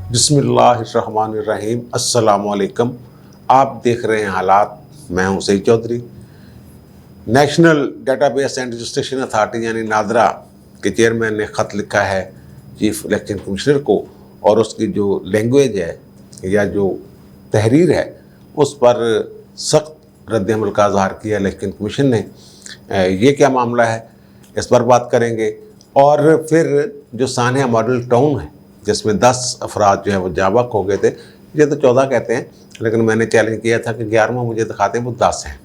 बिस्मिल्लाहिर्रहमानिर्रहीम। अस्सलामुअलैकुम। आप देख रहे हैं हालात। मैं हूं Saeed Chaudhry. National database and registration authority यानी नादरा के चेयरमैन ने ख़त लिखा है चीफ इलेक्शन कमिश्नर को, और उसकी जो लैंग्वेज है या जो तहरीर है उस पर सख्त रद्द-ए-अमल का इज़हार किया इलेक्शन कमीशन ने। ये क्या मामला है, इस पर बात करेंगे। और फिर जो सानिया मॉडल टाउन है जिसमें 10 अफराद जो है वो जाबक हो गए थे, ये तो 14 कहते हैं, लेकिन मैंने चैलेंज किया था कि 11वां मुझे दिखाते हैं वो 10 हैं।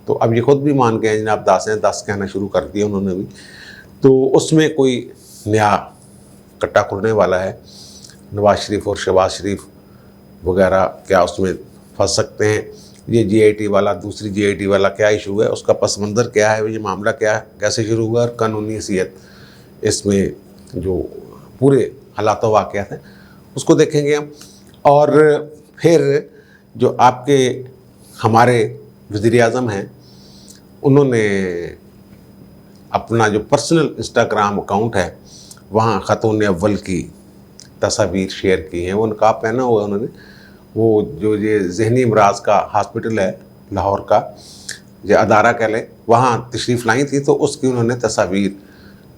तो अब ये खुद भी मान गए जनाब 10 हैं, 10 कहना शुरू कर दिया उन्होंने भी। तो उसमें कोई नया कट्टा खुलने वाला है। नवाज शरीफ और शहबाज शरीफ वगैरह क्या उसमें फंस सकते हैं? ये GIT वाला, दूसरी GIT वाला क्या इशू है, उसका पस मंज़र क्या है, ये मामला क्या है, कैसे शुरू हुआ, और कानूनी हैसियत इसमें जो पूरे हालात वाक़यात हैं उसको देखेंगे हम। और फिर जो आपके हमारे वज़ीर-ए-आज़म हैं, उन्होंने अपना जो पर्सनल इंस्टाग्राम अकाउंट है वहाँ ख़तून अव्वल की तस्वीर शेयर की हैं। वो नकाब पहना हुआ उन्होंने, वो जो ये ज़हनी अमराज का हॉस्पिटल है लाहौर का, जो अदारा कह लें, वहाँ तशरीफ़ लाई थी। तो उसकी उन्होंने तस्वीर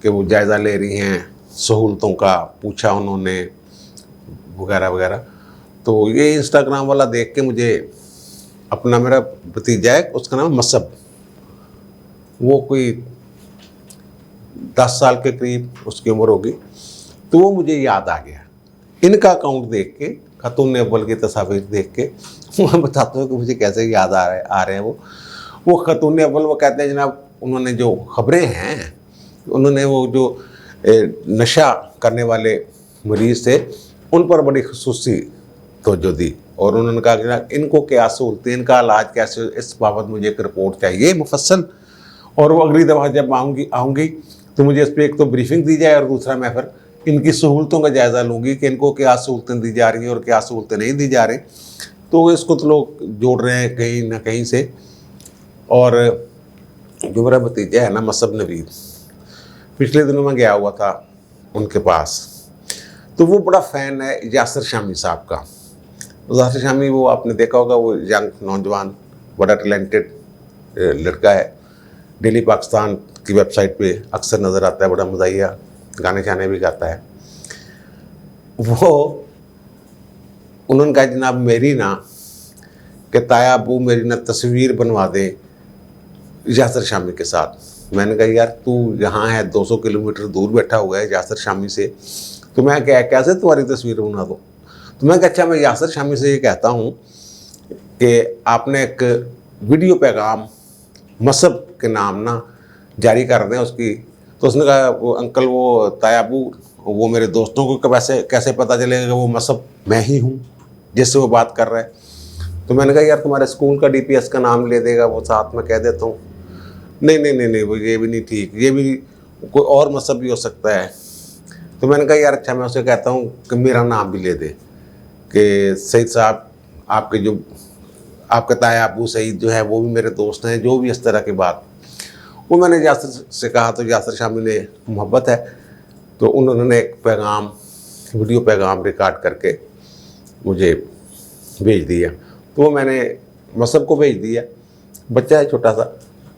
कि वो जायज़ा ले रही हैं, सहूलतों का पूछा उन्होंने वगैरह वगैरह। तो ये इंस्टाग्राम वाला देख के मुझे अपना, मेरा भतीजा है, उसका नाम मसब, वो कोई 10 साल के करीब उसकी उम्र होगी, तो वो मुझे याद आ गया इनका अकाउंट देख के, खातून अव्वल की तस्वीर देख के। मैं बताता हूँ कि मुझे कैसे याद आ रहे हैं वो खातून अव्वल। वो कहते हैं जनाब, उन्होंने जो खबरें हैं, उन्होंने वो जो नशा करने वाले मरीज़ थे उन पर बड़ी खुसूसी तवज्जो दी, और उन्होंने कहा कि इनको क्या सहूलतें, इनका इलाज कैसे, इस बाबत मुझे एक रिपोर्ट चाहिए मुफस्सल। और वो अगली दफ़ा जब आऊँगी तो मुझे इस पर एक तो ब्रीफिंग दी जाए, और दूसरा मैं फिर इनकी सहूलतों का जायज़ा लूँगी कि इनको क्या सहूलतें दी जा रही हैं और क्या सहूलतें नहीं दी जा रही। तो इसको तो लोग जोड़ रहे हैं कहीं ना कहीं से। और जो मेरा भतीजा है ना मसब नवीद, पिछले दिनों में गया हुआ था उनके पास, तो वो बड़ा फ़ैन है यासिर शामी साहब का। यासिर शामी, वो आपने देखा होगा, वो यंग नौजवान बड़ा टैलेंटेड लड़का है। डेली पाकिस्तान की वेबसाइट पे अक्सर नज़र आता है, बड़ा मज़ाहिया गाने शाने भी गाता है। वो उन्होंने कहा जनाब मेरी ना कि ताया अबू मेरी ना तस्वीर बनवा दे यासिर शामी के साथ। मैंने कहा यार तू यहाँ है, 200 किलोमीटर दूर बैठा हुआ है यासिर शामी से, तो मैं क्या कैसे तुम्हारी तस्वीर बना दूँ? तो मैं कहा अच्छा, मैं यासिर शामी से ये कहता हूँ कि आपने एक वीडियो पैगाम मसब के नाम ना जारी कर दें उसकी। तो उसने कहा वो अंकल, वो ताया अबू, वो मेरे दोस्तों को कैसे पता चलेगा कि वो मसब मैं ही हूँ जिससे वो बात कर रहा है? तो मैंने कहा यार तुम्हारे स्कूल का DPS का नाम ले देगा वो, साथ में कह देता हूँ। नहीं, वो ये भी नहीं ठीक, ये भी कोई और मसब भी हो सकता है। तो मैंने कहा यार अच्छा, मैं उसे कहता हूँ कि मेरा नाम भी ले दे कि सईद साहब, आपके जो आपके ताया अबू सईद जो है वो भी मेरे दोस्त हैं, जो भी इस तरह की बात। वो मैंने यासिर से कहा, तो यासिर शामी ने मोहब्बत है, तो उन्होंने एक पैगाम, वीडियो पैगाम रिकॉर्ड करके मुझे भेज दिया। तो वो मैंने मसब को भेज दिया, बच्चा है छोटा सा।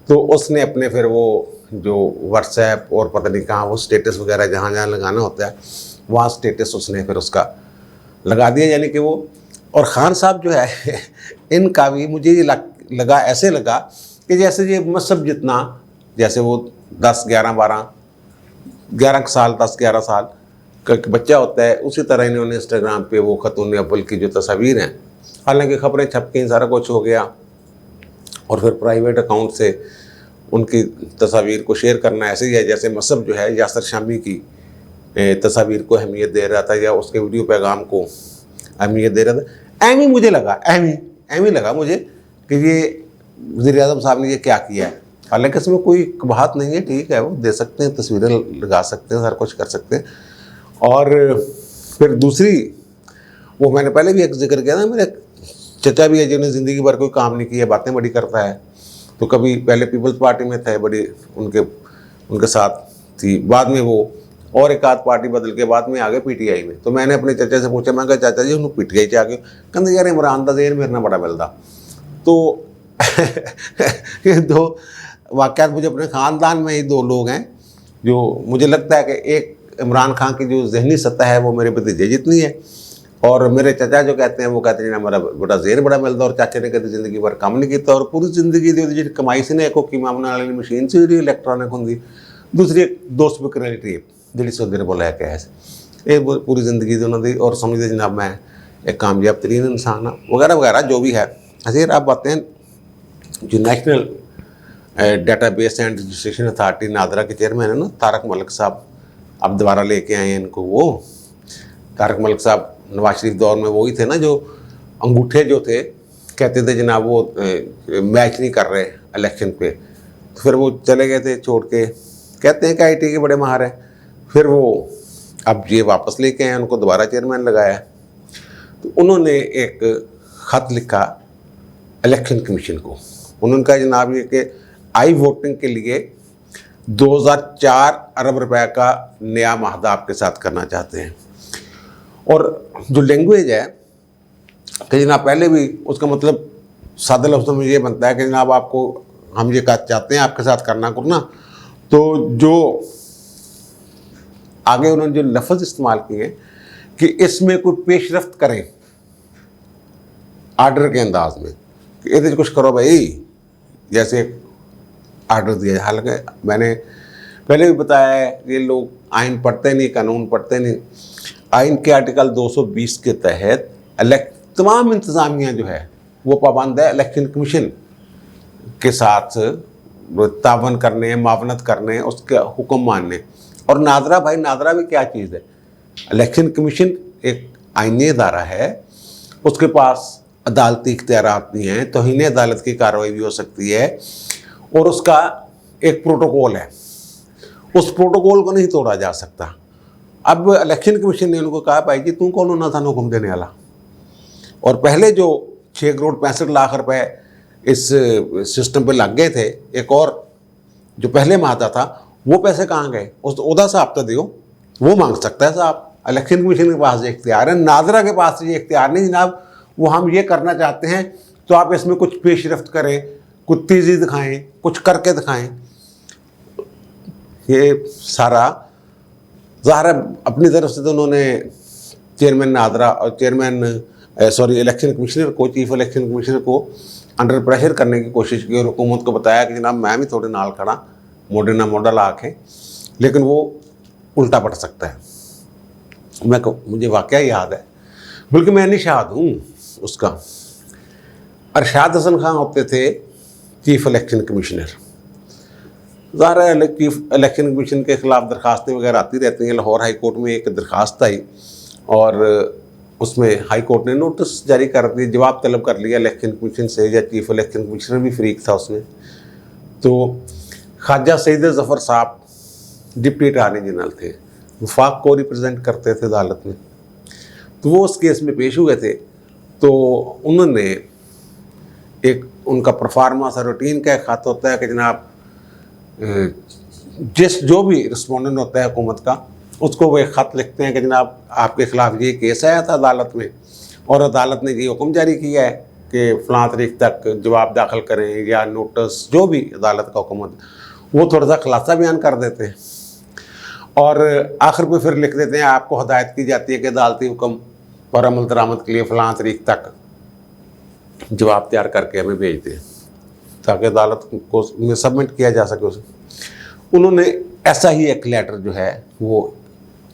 तो उसने अपने फिर वो जो व्हाट्सएप और पता नहीं कहाँ वो स्टेटस वगैरह जहाँ जहाँ लगाना होता है वहाँ स्टेटस उसने फिर उसका लगा दिया, यानी कि वो। और ख़ान साहब जो है इनका भी मुझे ये लगा, ऐसे लगा कि जैसे ये मसब जितना, जैसे वो 11 साल 10-11 साल का बच्चा होता है, उसी तरह इन्होंने इंस्टाग्राम पे वो खातून अव्वल की जो तस्वीर हैं, हालांकि खबरें छप गई, सारा कुछ हो गया, और फिर प्राइवेट अकाउंट से उनकी तस्वीर को शेयर करना ऐसे ही है जैसे मसब जो है यासिर शामी की तस्वीर को अहमियत दे रहा था या उसके वीडियो पैगाम को अहमियत दे रहा था। एम ही मुझे लगा, एम ही लगा मुझे कि ये वज़ीर-ए-आज़म साहब ने ये क्या किया है। हालांकि इसमें कोई बात नहीं है, ठीक है, वो दे सकते हैं, तस्वीरें लगा सकते हैं, सारा कुछ कर सकते हैं। और फिर दूसरी, वो मैंने पहले भी एक जिक्र किया ना, मेरे चचा भी है जिन्होंने ज़िंदगी भर कोई काम नहीं किया, बातें बड़ी करता है। तो कभी पहले पीपल्स पार्टी में थे, बड़ी उनके साथ थी, बाद में वो और एक आध पार्टी बदल के बाद में आ गए पीटीआई में। तो मैंने अपने चाचा से पूछा, मैं कहा चाचा जी उन्होंने पीटीआई च आ गए? कहते यार इमरान दा देर मेरे ना बड़ा मिलता। तो ये दो वाक़यात मुझे अपने ख़ानदान में ही दो लोग हैं जो मुझे लगता है कि एक इमरान खान की जो जहनी सतह है वो मेरे भतीजे जितनी है, और मेरे चाचा जो कहते हैं वो कहते हैं मेरा बेटा जेर बड़ा मिलता, और चाचा ने कभी जिंदगी भर काम नहीं किया, और पूरी जिंदगी जी कमाई से एक कीमा बनाने वाली मशीन से जी इलैक्ट्रॉनिक होंगी, दूसरी दो स्पीकर वाली टेप जी सौदे को लैके आए ये पूरी जिंदगी उन्होंने, और समझते जनाब मैं एक कामयाब तरीन इंसान हाँ वगैरह वगैरह जो भी है। अजीर आप बातें जो national database and registration authority NADRA के चेयरमैन है ना तारक मलिक साहब, अब दोबारा लेके आए हैं इनको। वो तारक मलिक साहब नवाज शरीफ दौर में वही थे ना जो अंगूठे जो थे कहते थे जनाब वो मैच नहीं कर रहे इलेक्शन पे, तो फिर वो चले गए थे छोड़ के, कहते हैं कि आईटी के बड़े माहिर हैं। फिर वो अब ये वापस लेके आए, उनको दोबारा चेयरमैन लगाया। तो उन्होंने एक ख़त लिखा इलेक्शन कमीशन को, उन्होंने कहा जनाब ये कि आई वोटिंग के लिए 2004 अरब रुपए का नया माहदा आपके साथ करना चाहते हैं। और जो लैंग्वेज है कि जनाब पहले भी उसका मतलब सादा लफ्ज़ों में ये बनता है कि जनाब आपको हम ये चाहते हैं आपके साथ करना करना, तो जो आगे उन्होंने जो लफ्ज़ इस्तेमाल किए कि इसमें कोई पेशरफ्त करें आर्डर के अंदाज में कि ये कुछ करो भाई, जैसे आर्डर दिया। हालांकि मैंने पहले भी बताया है ये लोग आइन पढ़ते नहीं, कानून पढ़ते नहीं। आइन के आर्टिकल 220 के तहत तमाम इंतज़ामिया जो है वो पाबंद है इलेक्शन कमीशन के साथ तावन करने, मावनत करने, उसके हुक्म मानने। और नादरा भाई, नादरा भी क्या चीज़ है? इलेक्शन कमीशन एक आइनी अदारा है, उसके पास अदालती इख्तियारात भी हैं, तौहीन अदालत की कार्रवाई भी हो सकती है, और उसका एक प्रोटोकॉल है, उस प्रोटोकॉल को नहीं तोड़ा जा सकता। अब इलेक्शन कमीशन ने उनको कहा भाई जी तू कौन होना था हुक्म देने वाला, और पहले जो 6 करोड़ 65 लाख रुपए इस सिस्टम पे लग गए थे, एक और जो पहले माहदा था वो पैसे कहाँ गए? उस उदा साहब तो दियो, वो मांग सकता है साहब। इलेक्शन कमीशन के पास ये इख्तियार है, नादरा के पास ये इख्तियार नहीं जनाब। वो हम ये करना चाहते हैं तो आप इसमें कुछ पेशरफ्त करें, कुछ तेज़ी दिखाएं, कुछ करके दिखाएं। ये सारा ज़ाहिर है अपनी तरफ से तो उन्होंने चेयरमैन नादरा और इलेक्शन कमिश्नर को, चीफ इलेक्शन कमिश्नर को अंडर प्रेशर करने की कोशिश की, और हुकूमत को बताया कि जनाब मैं भी थोड़े नाल खड़ा, मोडे ना मोडा ला के, लेकिन वो उल्टा पड़ सकता है। मुझे वाक़या याद है, बल्कि मैं निशाद हूँ उसका। अरशाद हसन खान होते थे चीफ इलेक्शन कमिश्नर। ज़ाहिर है चीफ इलेक्शन कमीशन के ख़िलाफ़ दरखास्तें वगैरह आती रहती हैं। लाहौर हाई कोर्ट में एक दरखास्त आई और उसमें हाई कोर्ट ने नोटिस जारी कर दिया, जवाब तलब कर लिया इलेक्शन कमीशन से, या चीफ इलेक्शन कमिश्नर भी फ्रीक था उसमें। तो ख्वाजा सईद ज़फ़र साहब डिप्टी अटार्नी जनरल थे, वफाक को रिप्रेजेंट करते थे अदालत में, तो वो उस केस में पेश हुए थे। तो उन्होंने एक उनका परफार्मेंस और रूटीन का एक ख़त होता है कि जनाब जो भी रिस्पोंडेंट होता है हुकूमत का, उसको वो एक ख़त लिखते हैं कि जनाब आपके ख़िलाफ़ ये केस आया था अदालत में, और अदालत ने ये हुक्म जारी किया है कि फ़लाँ तारीख तक जवाब दाखिल करें, या नोटिस जो भी अदालत का हुक्म, वो थोड़ा सा खुलासा बयान कर देते हैं, और आखिर पे फिर लिख देते हैं आपको हदायत की जाती है कि अदालती हुक्म पर अमल दरामद के लिए फ़लाँ तारीख तक जवाब तैयार करके हमें भेज दें, ताकि अदालत को में सबमिट किया जा सके उसे। उन्होंने ऐसा ही एक लेटर जो है वो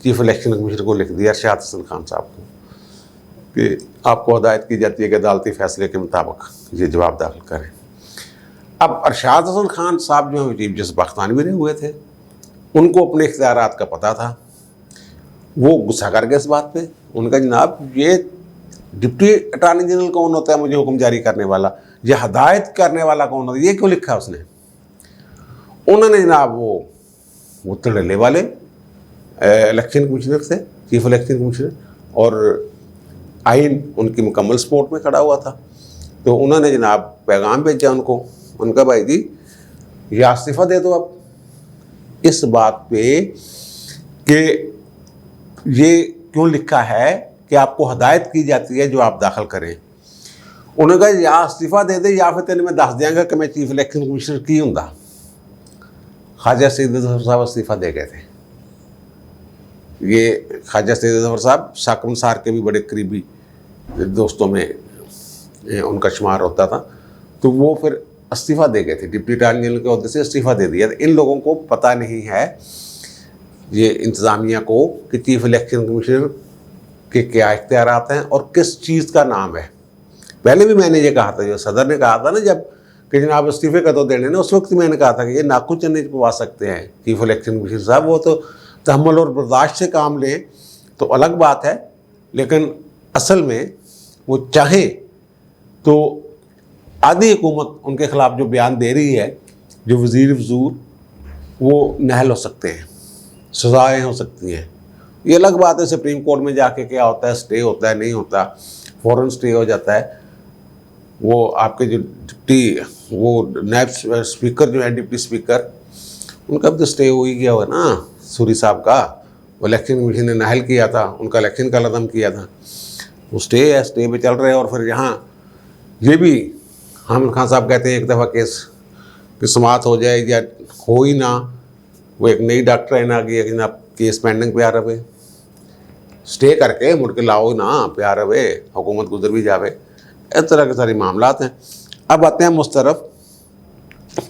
चीफ इलेक्शन कमिश्नर को लिख दिया, अरशाद हसन खान साहब को, कि आपको हदायत की जाती है कि अदालती फ़ैसले के मुताबिक ये जवाब दाखिल करें। अब अरशाद हसन खान साहब जो हैं चीफ जस्टिस पाकिस्तान भी रहे हुए थे, उनको अपने इख्तियारात का पता था। वो गुस्सा कर गए इस बात पे। उनका जनाब ये डिप्टी अटार्नी जनरल कौन होता है मुझे हुक्म जारी करने वाला, या हदायत करने वाला कौन होता है, ये क्यों लिखा उसने? उन्होंने जनाब वो तड़ले वाले इलेक्शन कमिश्नर से, चीफ इलेक्शन कमिश्नर, और आइन उनकी मुकम्मल सपोर्ट में खड़ा हुआ था। तो उन्होंने जनाब पैगाम भेजा उनका भाई जी या इस्तीफ़ा दे दो। अब इस बात पे कि ये क्यों लिखा है कि आपको हदायत की जाती है जो आप दाखिल करें। उन्होंने कहा या इस्तीफ़ा दे दे या फिर तेने मैं दस देंगा कि मैं चीफ इलेक्शन कमिश्नर की हूँ। ख्वाजा सईद जफर साहब इस्तीफ़ा दे गए थे। ये ख्वाजा सईद जफर साहब साकिब निसार के भी बड़े करीबी दोस्तों में उनका शुमार होता था। तो वो फिर इस्तीफ़ा दे गए थे, डिप्टी अटॉर्नी जनरल के अहदे से इस्तीफ़ा दे दिया। इन लोगों को पता नहीं है, ये इंतज़ामिया को, कि चीफ इलेक्शन कमिश्नर के क्या इख्तियारात हैं और किस चीज़ का नाम है। पहले भी मैंने ये कहा था, जो सदर ने कहा था ना जब कि जनाब इस्तीफ़े का तो देने ना, उस वक्त मैंने कहा था कि ये नाखून चन्ने पवा सकते हैं चीफ इलेक्शन कमिश्नर साहब, वो तो तहम्मुल और बर्दाश्त से काम लें तो अलग बात है, लेकिन असल में वो चाहें तो आधी हुकूमत उनके ख़िलाफ़ जो बयान दे रही है, जो वज़ीर वज़ूर, वो नहल हो सकते हैं, सज़ाएँ हो सकती हैं। ये अलग बात है सुप्रीम कोर्ट में जाके क्या होता है, स्टे होता है नहीं होता, फ़ौरन स्टे हो जाता है। वो आपके जो डिप्टी वो नायब स्पीकर जो है, डिप्टी स्पीकर, उनका भी तो स्टे हो ही गया हुआ ना, सूरी साहब का। वो इलेक्शन कमीशन ने नाहल किया था, उनका इलेक्शन का लदम किया था, वो स्टे है, स्टे पे चल रहे हैं। और फिर यहाँ ये भी हामिद खान साहब कहते हैं एक दफ़ा केस की समाअत हो जाए या हो ही ना, वो एक नई डॉक्ट्राइन आ गई है कि ना केस पेंडिंग पे आ रहे, स्टे करके मुड़ के लाओ ना पे आ रहे, हुकूमत गुजर भी जावे। इस तरह के सारे मामलात हैं। अब आते हैं मुस्तरफ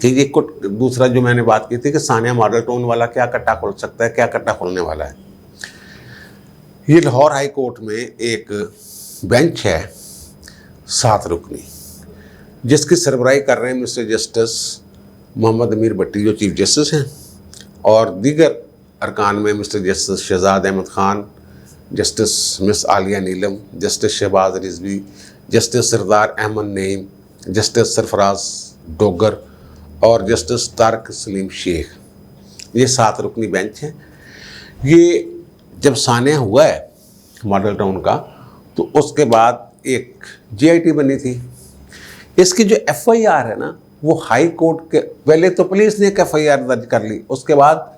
कि ये कुछ दूसरा जो मैंने बात की थी कि सानिया मॉडल टाउन वाला क्या कट्टा खोल सकता है, क्या कट्टा खोलने वाला है। ये लाहौर हाई कोर्ट में एक बेंच है 7 रुकनी, जिसकी सरबराही कर रहे हैं मिस्टर जस्टिस मोहम्मद अमीर भट्टी जो चीफ जस्टिस हैं, और दीगर अरकान में mister justice Shahzad Ahmed Khan, justice miss Aliya Neelam, justice Shahbaz Rizvi, justice Sardar Ahmed Naeem, justice Sarfraz Dogar और जस्टिस तारक सलीम शेख। ये 7 रुकनी बेंच है। ये जब सानिया हुआ है मॉडल टाउन का, तो उसके बाद एक GIT बनी थी। इसकी जो FIR है ना, वो हाई कोर्ट के, पहले तो पुलिस ने एक FIR दर्ज कर ली, उसके बाद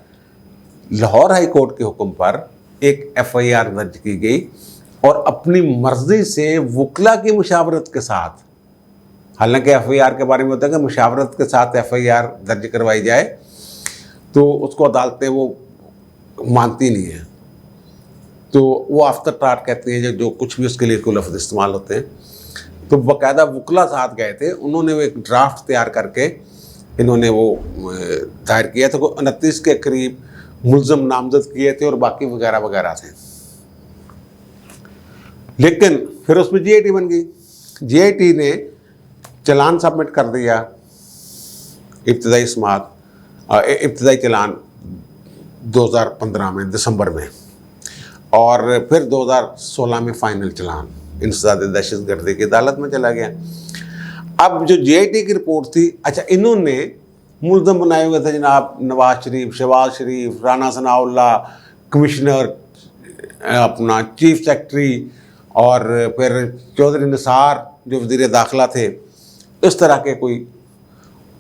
लाहौर हाई कोर्ट के हुक्म पर एक FIR दर्ज की गई, और अपनी मर्जी से वकला की मुशावरत के साथ, हालांकि FIR के बारे में होता है कि मुशावरत के साथ FIR दर्ज करवाई जाए, तो उसको अदालतें वो मानती नहीं है, तो वो आफ्टर टाट कहती हैं जो कुछ भी उसके लिए कोई लफ्ज़ इस्तेमाल होते हैं। तो बाकायदा वकला साथ गए थे, उन्होंने वो एक ड्राफ्ट तैयार करके इन्होंने वो दायर किया था। 29 के करीब मुल्ज़म नामजद किए थे और बाकी वगैरह वगैरह थे। लेकिन फिर उसमें GIT बन गई। GIT ने चलान सबमिट कर दिया, इब्तदाई समात, इब्तदाई चलान 2015 में दिसंबर में, और फिर 2016 में फ़ाइनल चलान इंसदाद दहशतगर्दी की अदालत में चला गया। अब जो GIT की रिपोर्ट थी, अच्छा इन्होंने मुल्ज़म बनाए हुए थे जनाब नवाज शरीफ, शहबाज शरीफ, राना सनाउल्लाह, कमिश्नर, अपना चीफ सेक्रेटरी, और फिर चौधरी निसार जो वज़ीर दाखिला थे, इस तरह के कोई।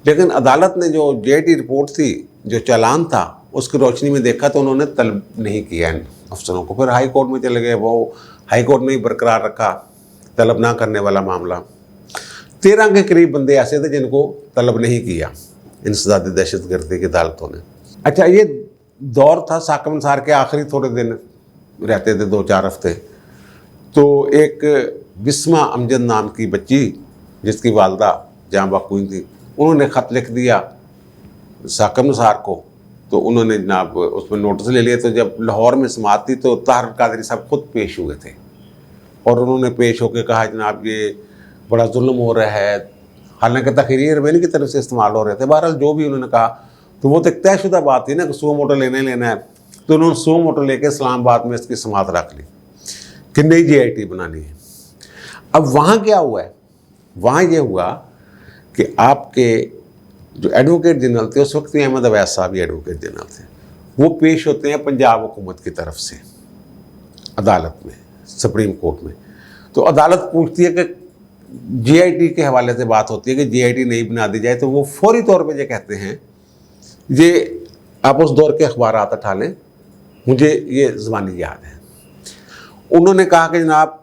लेकिन अदालत ने जो GIT रिपोर्ट थी, जो चालान था, उसकी रोशनी में देखा तो उन्होंने तलब नहीं किया इन अफसरों को। फिर हाई कोर्ट में चले गए, वो हाई कोर्ट ने ही बरकरार रखा तलब ना करने वाला मामला। 13 के करीब बंदे ऐसे थे जिनको तलब नहीं किया इंसदाद दहशतगर्दी की अदालतों ने। अच्छा, ये दौर था साकिब निसार के आखिरी थोड़े दिन रहते थे, 2-4 हफ्ते। तो एक बिस्मा अमजद नाम की बच्ची, जिसकी वालदा जहाँ बाकुई थी, उन्होंने ख़त लिख दिया साकिब निसार को, तो उन्होंने जनाब उसमें नोटिस ले लिया। तो जब लाहौर में समाअत थी तो ताहिर कादरी साहब खुद पेश हुए थे, और उन्होंने पेश होकर कहा जनाब ये बड़ा जुल्म हो रहा है, हालांकि तकरीर मैंने की तरफ से इस्तेमाल हो रहे थे। बहरहाल जो भी उन्होंने कहा, तो वो तो एक तयशुदा बात थी ना कि 100 मोटर लेना है, तो उन्होंने 100 मोटर लेके इस्लामाबाद में इसकी समाअत रख ली कि नई GIT बनानी है। अब वहाँ क्या हुआ है, वहाँ ये हुआ कि आपके जो एडवोकेट जनरल थे उस वक्त, अहमद अवैस साहब ही एडवोकेट जनरल थे, वो पेश होते हैं पंजाब हुकूमत की तरफ से अदालत में, सुप्रीम कोर्ट में। तो अदालत पूछती है कि GIT के हवाले से बात होती है कि GIT नहीं बना दी जाए, तो वो फौरी तौर पे ये कहते हैं, ये आप उस दौर के अखबारात उठा लें, मुझे ये ज़बानी याद है। उन्होंने कहा कि जनाब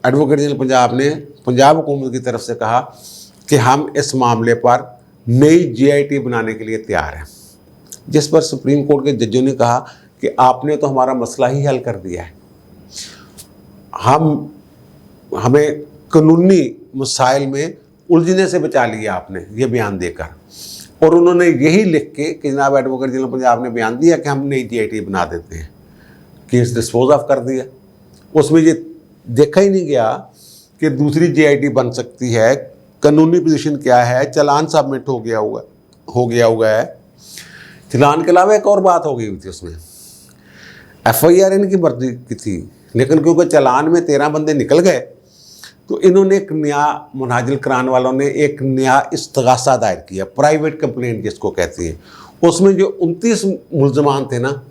एडवोकेट जनरल पंजाब ने पंजाब हुकूमत की तरफ से कहा कि हम इस मामले पर नई GIT बनाने के लिए तैयार हैं, जिस पर सुप्रीम कोर्ट के जजों ने कहा कि आपने तो हमारा मसला ही हल कर दिया है, हमें कानूनी मसाइल में उलझने से बचा लिया आपने ये बयान देकर। और उन्होंने यही लिख के कि जनाब एडवोकेट जनरल पंजाब ने बयान दिया कि हम नई GIT बना देते हैं, केस डिस्पोज ऑफ कर दिया। उसमें ये देखा ही नहीं गया कि दूसरी GIT बन सकती है, कानूनी पोजीशन क्या है, चालान सबमिट हो गया हुआ है। चालान के अलावा एक और बात हो गई हुई थी, उसमें FIR इनकी मर्जी की थी, लेकिन क्योंकि चालान में 13 बंदे निकल गए तो इन्होंने एक नया मुनाजिल कराने वालों ने एक नया इस्तगासा दायर किया, प्राइवेट कंप्लेंट जिसको कहती हैं। उसमें जो 29 मुल्ज़मान थे ना,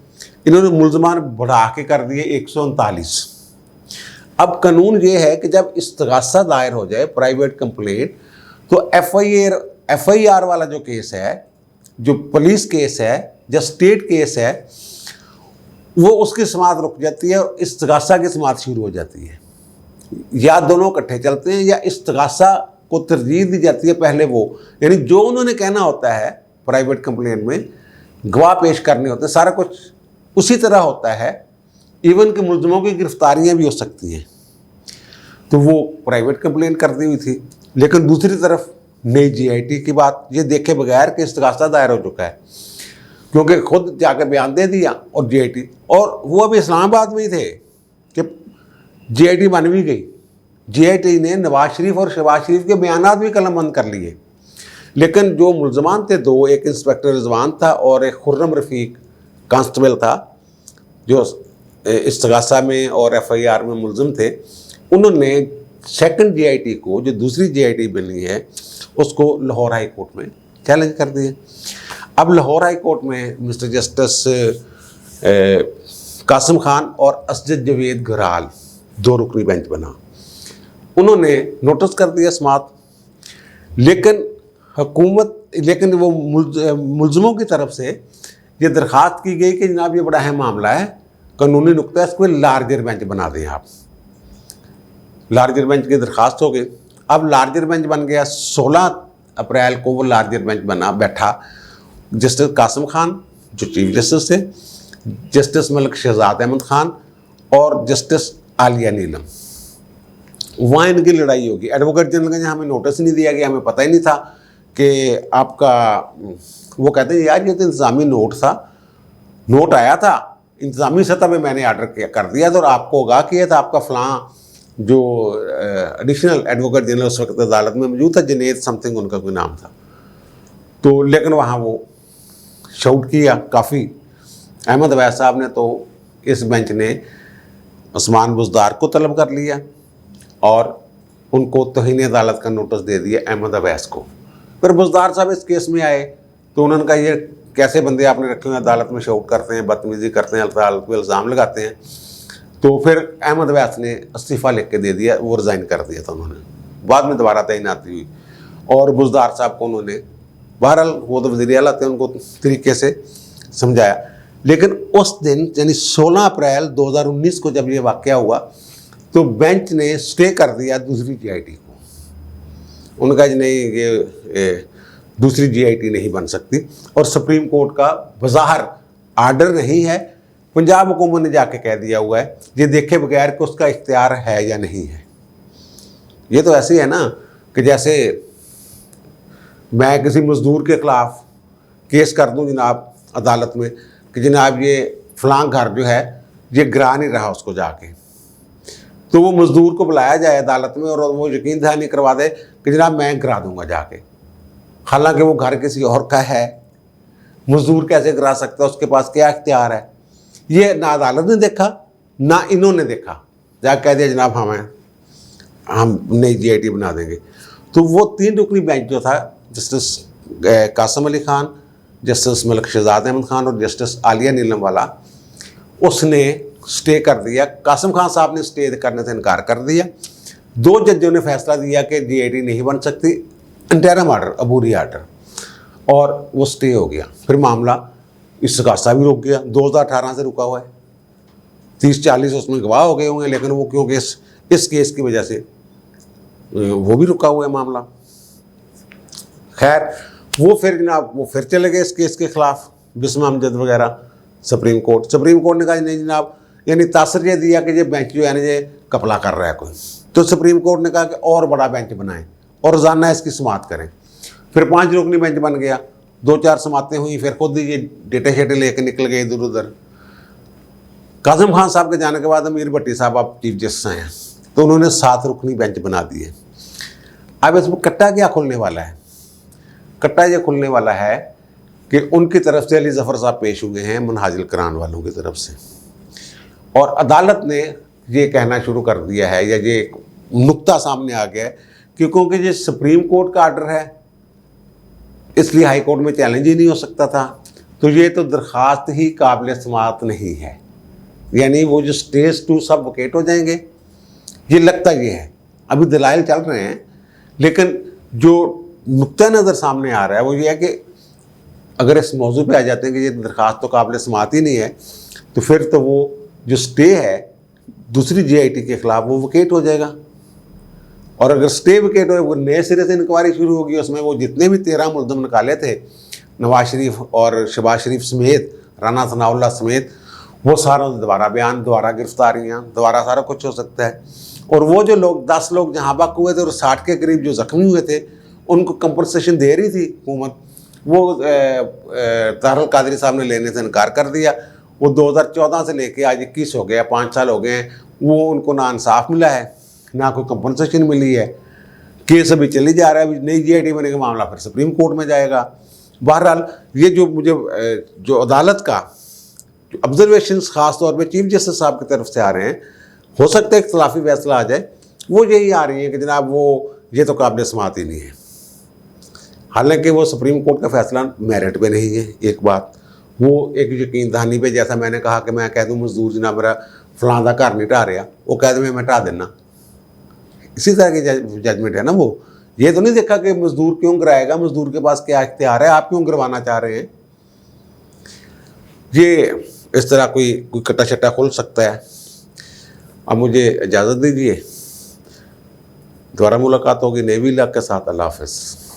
इन्होंने मुल्ज़मान बढ़ा के कर दिए 139। अब कानून ये है कि जब इस्तगासा दायर हो जाए प्राइवेट कंप्लेंट, तो FIR वाला जो केस है, जो पुलिस केस है या स्टेट केस है, वो उसकी समाअत रुक जाती है और इस्तगासा की समाअत शुरू हो जाती है। या दोनों इकट्ठे चलते हैं या इस्तगासा को तरजीह दी जाती है पहले वो, यानी जो उन्होंने कहना होता है प्राइवेट कंप्लेंट में, गवाह पेश करने होते हैं, सारा कुछ उसी तरह होता है। इवन कि मुल्ज़िमों की गिरफ्तारियां भी हो सकती हैं। तो वो प्राइवेट कंप्लेंट कर दी हुई थी, लेकिन दूसरी तरफ नई GIT की बात ये देखे बगैर कि इस्तगासा दायर हो चुका है, क्योंकि खुद जाकर बयान दे दिया और GIT, और वो अभी इस्लामाबाद में ही थे कि GIT बन भी गई। GIT ने नवाज शरीफ और शहबाज शरीफ के बयानात भी कलमबंद कर लिए, लेकिन जो मुल्ज़मान थे दो, एक इंस्पेक्टर रिजवान था और एक खुर्रम रफ़ीक कांस्टेबल था, जो इस्तगासा में और FIR में मुल्ज़िम थे, उन्होंने सेकंड GIT को, जो दूसरी GIT बनी है, उसको लाहौर हाई कोर्ट में चैलेंज कर दिए। अब लाहौर हाई कोर्ट में मिस्टर जस्टिस कासिम खान और असजद जवेद घराल 2 रुकनी बेंच बना। उन्होंने नोटिस कर दिया समाअत, लेकिन वो मुल्ज़िमों की तरफ से ये दरख्वास्त की गई कि जनाब ये बड़ा अहम मामला है, कानूनी नुक्ता है, इसको लार्जर बेंच बना दें आप। लार्जर बेंच की दरख्वास्त हो गई। अब लार्जर बेंच बन गया। 16 अप्रैल को वो लार्जर बेंच बैठा जस्टिस कासिम खान जो चीफ जस्टिस थे, जस्टिस मलिक शहजाद अहमद खान और जस्टिस आलिया नीलम। वहाँ इनकी लड़ाई होगी। एडवोकेट जनरल का हमें नोटिस नहीं दिया गया, हमें पता ही नहीं था कि आपका, वो कहते हैं यार ये तो इंतज़ामी नोट था, नोट आया था इंतज़ामी सतह पे, मैंने आर्डर कर दिया था और आपको आगाह किया था, आपका फ़लाँ जो एडिशनल एडवोकेट जनरल उस वक्त अदालत में मौजूद था, जनेद समथिंग उनका कोई नाम था। तो लेकिन वहाँ वो शाउट किया काफ़ी। अहमद अवैस साहब ने तो इस बेंच ने उस्मान बुज़दार को तलब कर लिया और उनको तौहीन अदालत का नोटिस दे दिया अहमद अवैस को। फिर बुज़दार साहब इस केस में आए तो उन्होंने कहा ये कैसे बंदे आपने रखे हुए अदालत में शाउट करते हैं, बदतमीज़ी करते हैं, अदालत पर इल्ज़ाम लगाते हैं। तो फिर अहमद अवैस ने इस्तीफ़ा लिख के दे दिया, वो रिज़ाइन कर दिया था उन्होंने। बाद में दोबारा तैनाती हुई और बुज़दार साहब को उन्होंने, बहरहाल वो तो वज़ीर आला थे, उनको तरीके से समझाया। लेकिन उस दिन यानी 16 अप्रैल 2019 को जब ये वाक़या हुआ तो बेंच ने स्टे कर दिया दूसरी GIT को। उनका नहीं ये दूसरी GIT नहीं बन सकती और सुप्रीम कोर्ट का बज़ाहिर आर्डर नहीं है, पंजाब हुकूमत ने जाके कह दिया हुआ है, ये देखे बगैर कि उसका इख्तियार है या नहीं है। ये तो ऐसे है ना कि जैसे मैं किसी मज़दूर के ख़िलाफ़ केस कर दूं जनाब अदालत में कि जनाब ये फ़लाँ घर जो है ये गिरा नहीं रहा उसको जाके, तो वो मज़दूर को बुलाया जाए अदालत में और वो यकीन दहानी करवा दे कि जनाब मैं गिरा दूंगा जाके, हालांकि वो घर किसी और का है। मज़दूर कैसे गिरा सकता है, उसके पास क्या इख्तियार है? ये ना अदालत ने देखा ना इन्होंने देखा, जाकर कह दिया जनाब हम नई GIT बना देंगे। तो वो 3 रुकनी बेंच जो था, जस्टिस कासिम अली खान, जस्टिस मलिक शहजाद अहमद खान और जस्टिस आलिया नीलम वाला, उसने स्टे कर दिया। कासिम खान साहब ने स्टे करने से इनकार कर दिया। 2 जजों ने फैसला दिया कि GIT नहीं बन सकती, इंटरिम आर्डर, अबूरी आर्डर, और वो स्टे हो गया। फिर मामला इस हादसा भी रुक गया, 2018 से रुका हुआ है। 30-40 उसमें गवाह हो गए होंगे, लेकिन वो क्योंकि इस केस की वजह से वो भी रुका हुआ है मामला। खैर वो फिर जनाब वो फिर चले गए इस केस के खिलाफ, बिस्म अमजद वगैरह, सुप्रीम कोर्ट ने कहा नहीं जनाब, यानी तासर ये दिया कि ये बेंच जो है ना ये कपला कर रहा है कोई, तो सुप्रीम कोर्ट ने कहा कि और बड़ा बेंच बनाएं और रोज़ाना इसकी समाअत करें। फिर 5 रुकनी बेंच बन गया, 2-4 समातें हुई, फिर खुद ही ये डेटे शेटे लेके निकल गए इधर उधर। काज़म खान साहब के जाने के बाद अमीर भट्टी साहब अब चीफ जस्टिस हैं, तो उन्होंने 7 रुकनी बेंच बना दिए। अब इसमें कट्टा क्या खुलने वाला है? कट्टा ये खुलने वाला है कि उनकी तरफ से अली जफ़र साहब पेश हुए हैं मुनहाजिल करान वालों की तरफ से, और अदालत ने ये कहना शुरू कर दिया है, या ये नुक्ता सामने आ गया है कि क्योंकि ये सुप्रीम कोर्ट का आर्डर है इसलिए हाई कोर्ट में चैलेंज ही नहीं हो सकता था, तो ये तो दरख्वास्त ही काबिल समाअत नहीं है, यानी वो जो स्टेज 2 सब वकेट हो जाएंगे। ये लगता ये है, अभी दलाइल चल रहे हैं, लेकिन जो नुक्ता नज़र सामने आ रहा है वो ये है कि अगर इस मौजू पे आ जाते हैं कि ये दरख्वास्त तो काबिल समाअत ही नहीं है, तो फिर तो वो जो स्टे है दूसरी GIT के खिलाफ वो वकेट हो जाएगा, और अगर स्टे विकेट हो वो नए सिरे से इंक्वायरी शुरू होगी। उसमें वो जितने भी 13 मुल्ज़म निकाले थे, नवाज शरीफ और शहबाज शरीफ समेत, राना सनाउल्लाह समेत, वो सारा दोबारा बयान, दोबारा गिरफ्तारियाँ, दोबारा सारा कुछ हो सकता है। और वो जो लोग 10 लोग जहाँ बाक हुए थे और 60 के करीब जो ज़ख्मी हुए थे उनको कंपनसेशन दे रही थी हुकूमत, वो तारल कादरी साहब ने लेने से इनकार कर दिया। वो 2014 से लेके आज 21 हो गया, 5 साल हो गए हैं, वो उनको ना इंसाफ मिला है ना कोई कंपनसेशन मिली है। केस अभी चली जा रहा है, अभी नई GIT बनेगा, मामला फिर सुप्रीम कोर्ट में जाएगा। बहरहाल ये जो मुझे जो अदालत का जो ऑब्जर्वेशंस ख़ास तौर पे चीफ जस्टिस साहब की तरफ से आ रहे हैं, हो सकता है इख्तलाफी फैसला आ जाए, वो यही आ रही है कि जनाब वो ये तो काबिल समाअत ही नहीं है। हालांकि वो सुप्रीम कोर्ट का फैसला मेरिट पे नहीं है। एक बात वो एक यकीन दहानी पे, जैसा मैंने कहा कि मैं कह दूँ मजदूर जनाब मेरा फलां दा घर नहीं ढा रहा, वो कह दे मैं ढा देना, इसी तरह की जजमेंट है ना। वो ये तो नहीं देखा कि मजदूर क्यों गिराएगा, मजदूर के पास क्या इख्तियार है, आप क्यों गिरवाना चाह रहे हैं। ये इस तरह कोई कट्टा शट्टा खुल सकता है। अब मुझे इजाज़त दीजिए, दोबारा मुलाकात होगी नए व्लॉग के साथ। अल्लाह हाफ़िज़।